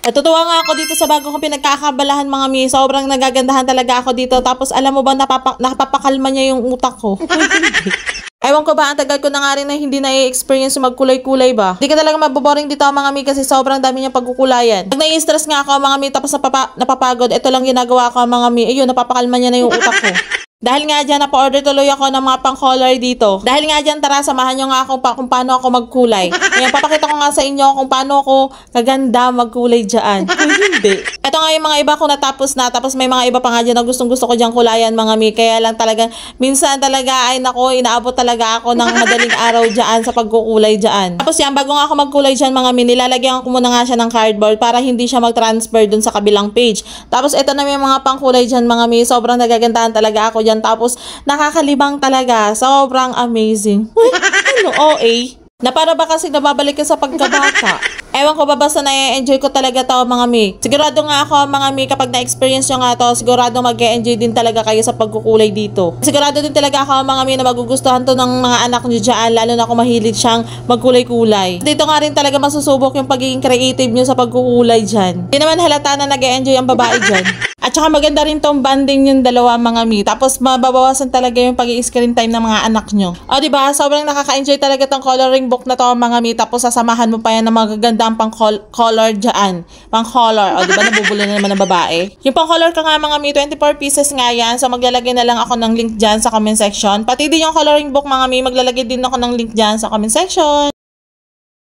Natutuwa nga ako dito sa bago kong pinagkakabalahan mga mi. Sobrang nagagandahan talaga ako dito. Tapos alam mo ba, napapakalma niya yung utak ko. Ewan ko ba, ang tagal ko na nga rin na hindi na-experience yung magkulay-kulay ba. Hindi ka talaga maboboring dito mga mi kasi sobrang dami niyang pagkukulayan. Pag nai-stress nga ako mga mi tapos napapagod, ito lang ginagawa ko mga mi. Ayun, napapakalma niya na yung utak ko. Dahil nga dyan, napa-order tuloy ako ng mga pang-color dito. Dahil nga dyan, tara, samahan nyo nga ako kung paano ako magkulay. Ngayon, papakita ko nga sa inyo kung paano ako kaganda magkulay dyan. Hindi. Ito nga yung mga iba ko natapos na. Tapos may mga iba pa nga dyan na gustong-gusto ko dyan kulayan, mga mi. Kaya lang talaga, minsan talaga, ay nako, inaabot talaga ako ng madaling araw dyan sa pagkukulay dyan. Tapos yan, bago nga ako magkulay dyan, mga mi, nilalagyan ko muna nga siya ng cardboard para hindi siya mag-transfer dun sa kabilang page. Tapos ito na may mga pangkulay dyan, mga mi. Sobrang nagagandahan talaga ako dyan. Tapos nakakalibang talaga, sobrang amazing. Ano, OA? Na para ba kasi nababalik ka sa pagkabata? Ewan ko ba, basta na-enjoy ko talaga to mga mi. Sigurado nga ako mga mi, kapag na-experience nyo nga to, sigurado mag-enjoy din talaga kayo sa pagkukulay dito. Sigurado din talaga ako mga mi na magugustuhan to ng mga anak nyo dyan, lalo na kung mahilig siyang magkulay-kulay. Dito nga rin talaga masusubok yung pagiging creative nyo sa pagkukulay dyan. Hindi naman halata na nag-enjoy ang babae dyan. At saka maganda rin tong banding yung dalawa mga mi. Tapos mababawasan talaga yung pag-i-screen time ng mga anak nyo. O diba, sobrang nakaka-enjoy talaga tong coloring book na to mga mi. Tapos sasamahan mo pa yan ng magagandang pang-color dyan. Pang-color. O diba, nabubula na naman ng babae. Yung pang-color ka nga mga mi, 24 pieces nga yan. So maglalagay na lang ako ng link dyan sa comment section. Pati din yung coloring book mga mi, maglalagay din ako ng link dyan sa comment section.